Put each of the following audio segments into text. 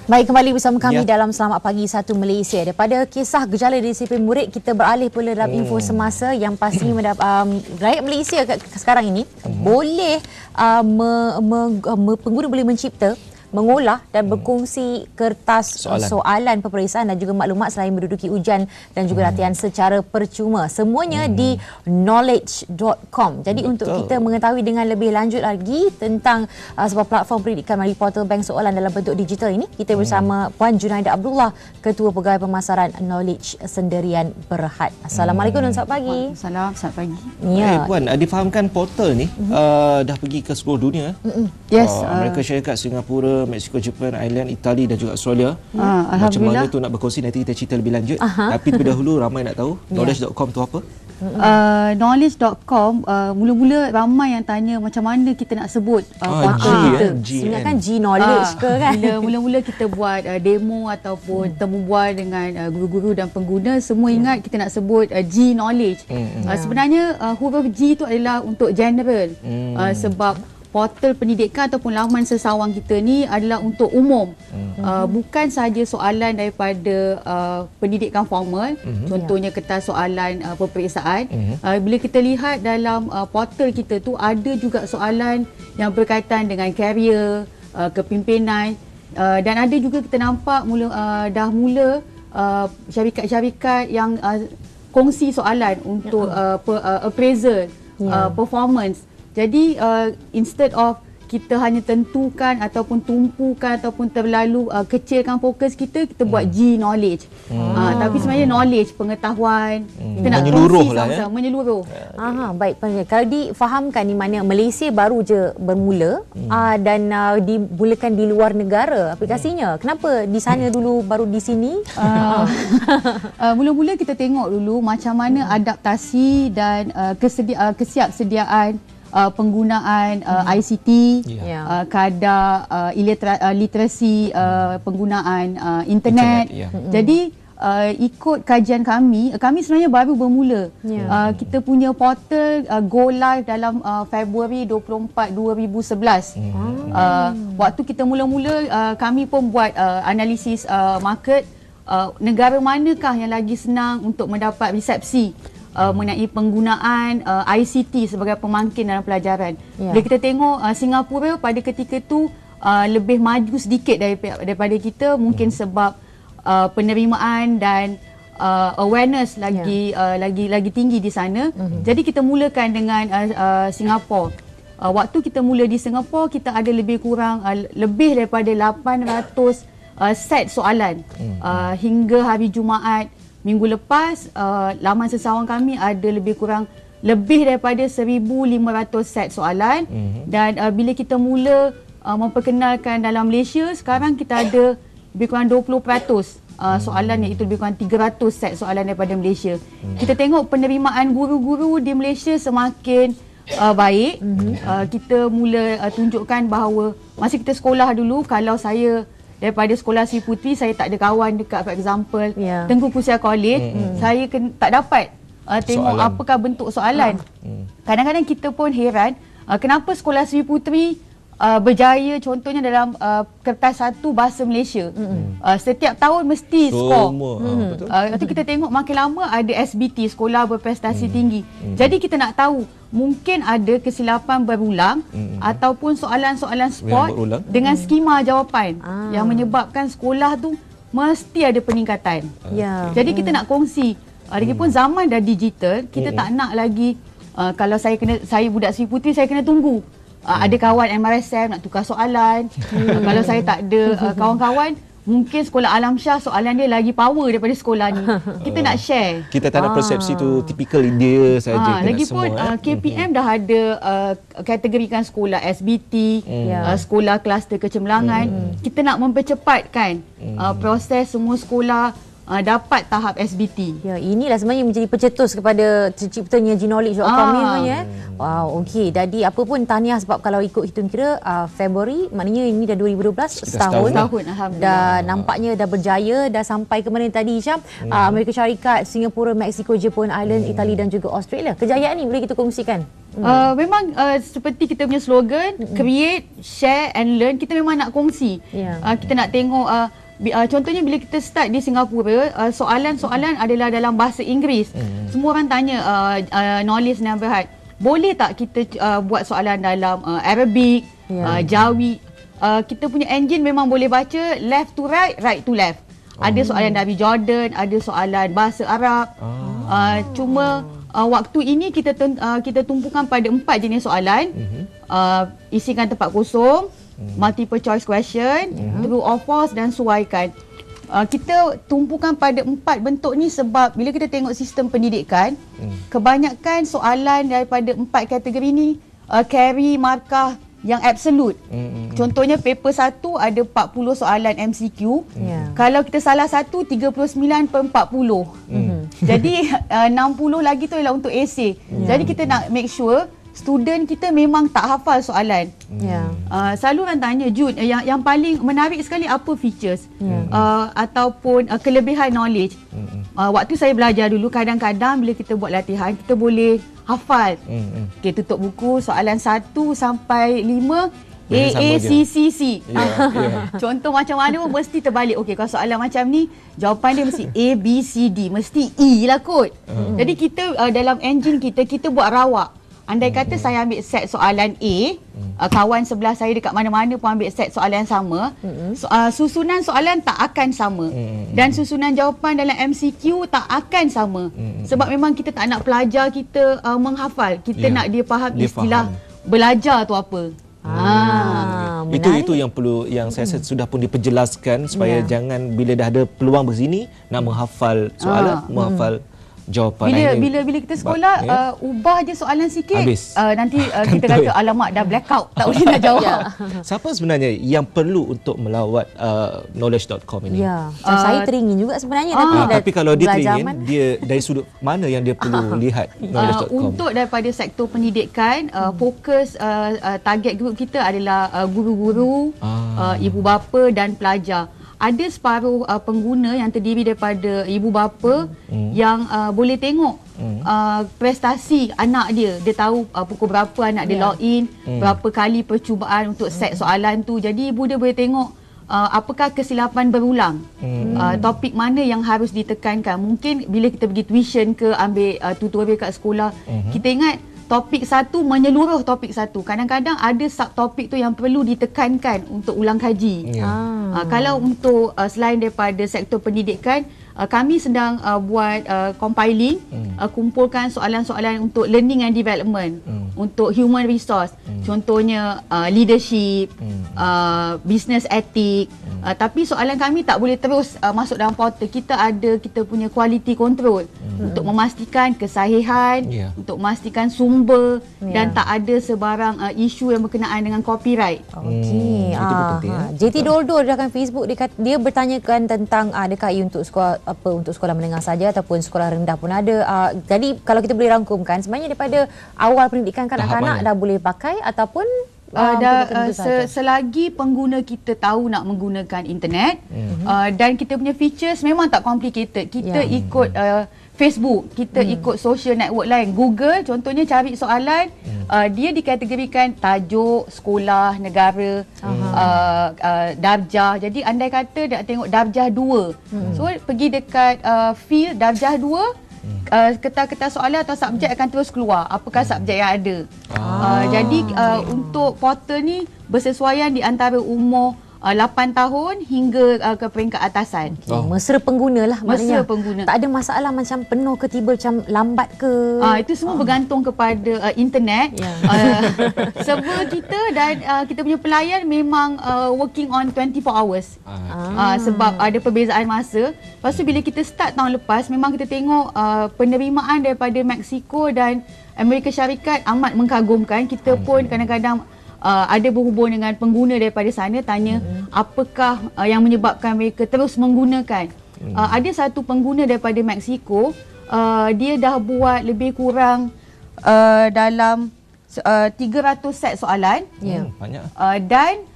Baik, kembali bersama kami dalam Selamat Pagi Satu Malaysia. Daripada kisah gejala disiplin murid, kita beralih pula dalam info semasa yang pastinya rakyat Malaysia sekarang ini boleh pengguna boleh mencipta, mengolah dan berkongsi kertas soalan peperiksaan dan juga maklumat selain menduduki ujian dan juga latihan secara percuma. Semuanya di knowledge.com. Jadi untuk kita mengetahui dengan lebih lanjut lagi tentang sebuah platform pendidikan melalui portal bank soalan dalam bentuk digital ini, kita bersama Puan Junaida Abdullah, Ketua Pegawai Pemasaran Knowledge Sendirian Berhad. Assalamualaikum dan selamat pagi. Salam, selamat pagi. Ya. Puan, difahamkan portal ni dah pergi ke seluruh dunia. Yes. Amerika Syarikat, Singapura, Mexico, Jepun, Ireland, Itali dan juga Australia. Macam mana tu nak berkongsi, nanti kita cerita lebih lanjut. Tapi terlebih dahulu ramai nak tahu knowledge.com tu apa? Knowledge.com, mula-mula ramai yang tanya macam mana kita nak sebut kita. Sebenarnya kan G-Knowledge ke kan? Bila mula-mula kita buat demo ataupun temu bual dengan guru-guru dan pengguna, semua ingat kita nak sebut G-Knowledge. Sebenarnya huruf G itu adalah untuk general. Sebab portal pendidikan ataupun laman sesawang kita ni adalah untuk umum. Bukan sahaja soalan daripada pendidikan formal, contohnya kertas soalan peperiksaan. Bila kita lihat dalam portal kita tu, ada juga soalan yang berkaitan dengan karier, kepimpinan, dan ada juga kita nampak dah mula syarikat-syarikat yang kongsi soalan untuk appraisal, performance. Jadi instead of kita hanya tentukan ataupun tumpukan ataupun terlalu kecilkan fokus kita buat G-Knowledge. Tapi sebenarnya knowledge, pengetahuan, kita nak kongsi sama-sama, menyeluruh. Baik, kalau difahamkan di mana Malaysia baru je bermula dan dimulakan di luar negara aplikasinya. Kenapa di sana dulu baru di sini? Mula-mula kita tengok dulu macam mana adaptasi dan kesiapsediaan penggunaan ICT, kadar literasi penggunaan internet. Jadi ikut kajian kami sebenarnya baru bermula. Kita punya portal go live dalam Februari 24, 2011. Waktu kita mula-mula kami pun buat analisis market, negara manakah yang lagi senang untuk mendapat resepsi mengenai penggunaan ICT sebagai pemangkin dalam pelajaran. Bila kita tengok Singapura pada ketika tu lebih maju sedikit daripada kita, mungkin sebab penerimaan dan awareness lagi tinggi di sana. Jadi kita mulakan dengan Singapura. Waktu kita mula di Singapura, kita ada lebih kurang lebih daripada 800 set soalan. Hingga hari Jumaat minggu lepas, laman sesawang kami ada lebih daripada 1,500 set soalan. Dan bila kita mula memperkenalkan dalam Malaysia, sekarang kita ada lebih kurang 20% soalan, iaitu lebih kurang 300 set soalan daripada Malaysia. Kita tengok penerimaan guru-guru di Malaysia semakin baik. Kita mula tunjukkan bahawa masa kita sekolah dulu, kalau saya daripada sekolah Sri Puteri, saya tak ada kawan dekat, for example, Tengku Kusya College, saya tak dapat tengok soalan. Apakah bentuk soalan. Kadang-kadang kita pun heran, kenapa sekolah Sri Puteri berjaya contohnya dalam kertas 1 bahasa Malaysia. Setiap tahun mesti skor. Lepas tu kita tengok makin lama ada SBT, sekolah berprestasi tinggi. Jadi kita nak tahu, mungkin ada kesilapan berulang ataupun soalan-soalan sport dengan skema jawapan yang menyebabkan sekolah tu mesti ada peningkatan. Jadi kita nak kongsi, lagipun zaman dah digital, kita tak nak lagi kalau saya budak Sri Puteri, saya kena tunggu ada kawan MRSM nak tukar soalan. Kalau saya tak ada kawan-kawan, mungkin sekolah Alam Shah soalan dia lagi power daripada sekolah ni. Kita nak share. Kita tak nak persepsi tu typical India saja. Lagipun KPM dah ada kategorikan sekolah SBT, sekolah kluster kecemerlangan. Kita nak mempercepatkan proses semua sekolah dapat tahap SBT. Ya, inilah sebenarnya menjadi pencetus kepada terciptanya G-Knowledge.com ni sebenarnya. Wow, okey. Jadi apa pun tahniah, sebab kalau ikut hitung kira Februari, maknanya ini dah 2012, setahun. Alhamdulillah. Dan nampaknya dah berjaya, dah sampai ke mana tadi Syam? Amerika Syarikat, Singapura, Mexico, Jepun, Ireland, Itali dan juga Australia. Kejayaan ni boleh kita kongsikan? Memang seperti kita punya slogan, create, share and learn, kita memang nak kongsi. Kita nak tengok contohnya bila kita start di Singapura, soalan-soalan adalah dalam bahasa Inggeris. Semua orang tanya Knowledge dan Berhad, boleh tak kita buat soalan dalam Arabic, Jawi? Kita punya engine memang boleh baca left to right, right to left. Ada soalan dari Jordan, ada soalan bahasa Arab. Cuma waktu ini kita tumpukan pada 4 jenis soalan. Isikan tempat kosong, multiple choice question, true or false dan suaikan. Kita tumpukan pada 4 bentuk ni sebab bila kita tengok sistem pendidikan, kebanyakan soalan daripada 4 kategori ni carry markah yang absolute. Contohnya paper 1 ada 40 soalan MCQ. Kalau kita salah satu, 39/40. Jadi 60 lagi tu ialah untuk essay. Jadi kita nak make sure student kita memang tak hafal soalan. Selalu orang tanya, Jun, yang paling menarik sekali apa features ataupun kelebihan knowledge. Waktu saya belajar dulu, kadang-kadang bila kita buat latihan, kita boleh hafal. Okay, tutup buku, soalan 1 sampai 5, A, C, C, C. Contoh macam mana pun mesti terbalik. Okey, kalau soalan macam ni, jawapan dia mesti A, B, C, D. Mesti E lah kot. Jadi kita dalam engine kita buat rawak. Andai kata saya ambil set soalan A, kawan sebelah saya dekat mana-mana pun ambil set soalan yang sama, susunan soalan tak akan sama. Dan susunan jawapan dalam MCQ tak akan sama. Sebab memang kita tak nak pelajar kita menghafal. Kita nak dia faham istilah belajar tu apa. Itu yang perlu, yang saya rasa sudah pun diperjelaskan supaya jangan bila dah ada peluang bersini nak menghafal soalan, menghafal jawapan. Bila kita sekolah ubah je soalan sikit, nanti kita kata alamak dah blackout, tak boleh nak jawab. Siapa sebenarnya yang perlu untuk melawat knowledge.com ini? Saya teringin juga sebenarnya, tapi kalau dia teringin, dia dari sudut mana yang dia perlu lihat knowledge.com? Untuk daripada sektor pendidikan, fokus target group kita adalah guru-guru, ibu bapa dan pelajar. Ada separuh pengguna yang terdiri daripada ibu bapa yang boleh tengok prestasi anak dia. Dia tahu pukul berapa anak dia login, berapa kali percubaan untuk set soalan tu. Jadi ibu dia boleh tengok apakah kesilapan berulang, topik mana yang harus ditekankan. Mungkin bila kita pergi tuition ke ambil tutorial kat sekolah, kita ingat topik 1 menyeluruh topik 1. Kadang-kadang ada subtopik tu yang perlu ditekankan untuk ulang kaji. Kalau untuk selain daripada sektor pendidikan, kami sedang buat compiling, kumpulkan soalan-soalan untuk learning and development, untuk human resource. Contohnya leadership, business ethic. Tapi soalan kami tak boleh terus masuk dalam portal. Kita punya quality control untuk memastikan kesahihan, untuk memastikan sumber dan tak ada sebarang isu yang berkenaan dengan copyright. Okey. JT Doldo dekat Facebook, dia bertanyakan tentang DKI untuk sekolah untuk sekolah menengah saja ataupun sekolah rendah pun ada. Jadi kalau kita boleh rangkumkan, sebenarnya daripada awal pendidikan kanak-kanak dah boleh pakai ataupun selagi pengguna kita tahu nak menggunakan internet, dan kita punya features memang tak complicated. Kita ikut Facebook, kita ikut social network lain. Google contohnya cari soalan, dia dikategorikan tajuk, sekolah, negara, darjah. Jadi andai kata nak tengok darjah 2, so pergi dekat field darjah 2, kertas-kertas soalan atau subjek akan terus keluar apakah subjek yang ada. Jadi untuk portal ni bersesuaian di antara umur 8 tahun hingga ke peringkat atasan. Mesra pengguna lah maknanya. Mesra pengguna. Tak ada masalah macam penuh ke tiba macam lambat ke. Itu semua bergantung kepada internet. Server kita dan kita punya pelayan memang working on 24 hours. Sebab ada perbezaan masa. Lepas tu bila kita start tahun lepas, memang kita tengok penerimaan daripada Mexico dan Amerika Syarikat amat mengkagumkan. Kita pun kadang-kadang ada berhubung dengan pengguna daripada sana, tanya apakah yang menyebabkan mereka terus menggunakan. Ada satu pengguna daripada Mexico, dia dah buat lebih kurang dalam 300 set soalan, banyak. Dan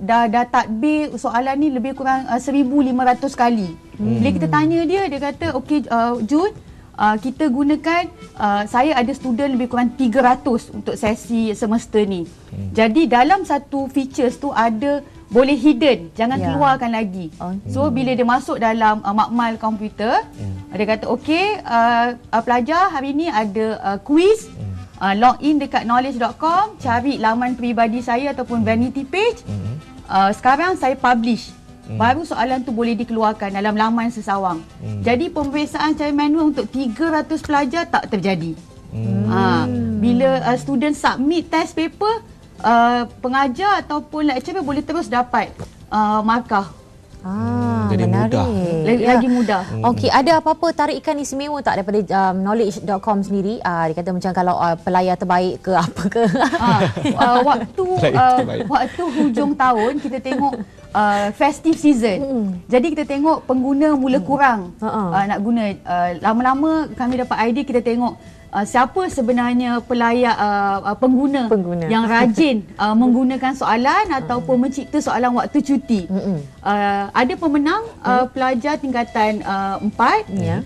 dah tadbir soalan ni lebih kurang 1,500 kali. Bila kita tanya dia kata, okey Jun, kita gunakan, saya ada student lebih kurang 300 untuk sesi semester ni. Jadi dalam satu features tu ada boleh hidden, jangan keluarkan lagi. So bila dia masuk dalam makmal komputer, dia kata okey, pelajar hari ni ada quiz, log in dekat knowledge.com, cari laman peribadi saya ataupun vanity page. Sekarang saya publish. Baru soalan tu boleh dikeluarkan dalam laman sesawang. Jadi pemeriksaan secara manual untuk 300 pelajar tak terjadi. Bila student submit test paper, pengajar ataupun lecturer boleh terus dapat markah. Jadi mudah. Lagi mudah. Okey, ada apa-apa tarikan istimewa tak daripada knowledge.com sendiri? Dia kata macam kalau pelayar terbaik ke apa ke? Waktu hujung tahun kita tengok festive season. Jadi kita tengok pengguna mula kurang nak guna. Lama-lama kami dapat idea, kita tengok siapa sebenarnya pelayar pengguna yang rajin menggunakan soalan ataupun mencipta soalan waktu cuti. Ada pemenang pelajar tingkatan 4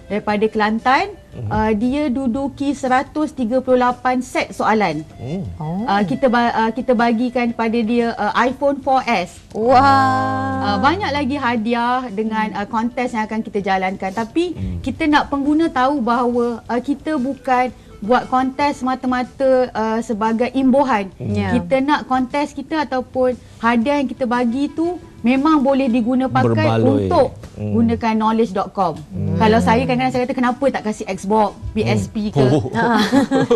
daripada Kelantan. Dia duduki 138 set soalan. Kita bagikan kepada dia iPhone 4S. Banyak lagi hadiah dengan kontes yang akan kita jalankan. Tapi kita nak pengguna tahu bahawa kita bukan buat kontes mata-mata sebagai imbuhan. Kita nak kontes kita ataupun hadiah yang kita bagi tu memang boleh diguna pakai untuk gunakan knowledge.com. Kalau saya kadang-kadang saya kata kenapa tak kasih Xbox, PSP ke.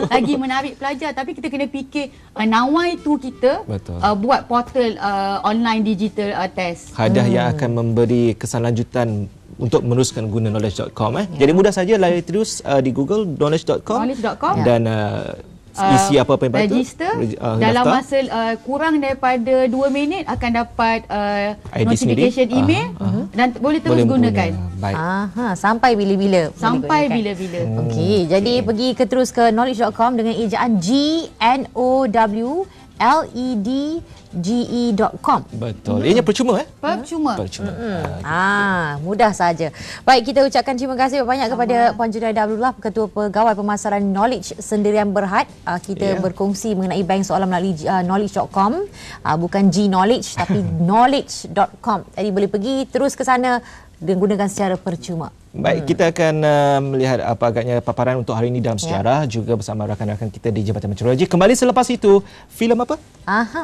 Lagi menarik pelajar, tapi kita kena fikir nawai tu kita buat portal online digital test. Hadiah yang akan memberi kesan lanjutan untuk meneruskan guna knowledge.com. Jadi mudah saja layari terus di Google knowledge.com dan isi apa-apa yang patut. Register. Dalam masa kurang daripada 2 minit akan dapat notification email dan boleh terus gunakan. Baik. Sampai bila-bila. Sampai bila-bila. Okey, jadi pergi terus ke knowledge.com dengan ejaan knowledge.com. Betul. Ianya percuma Percuma. Mudah saja. Baik, kita ucapkan terima kasih banyak kepada Puan Junaida Abdullah, Ketua Pegawai Pemasaran Knowledge Sendirian Berhad. Kita berkongsi mengenai bank soalan melalui knowledge.com. Bukan G-Knowledge tapi knowledge.com. Jadi boleh pergi terus ke sana dan gunakan secara percuma. Baik, kita akan melihat apa agaknya paparan untuk hari ini dalam sejarah juga bersama rakan-rakan kita di Jabatan Meteorologi. Kembali selepas itu, filem apa?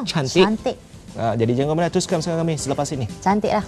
Cantik. Cantik. Jadi jangan mana teruskan bersama kami selepas ini. Cantiklah.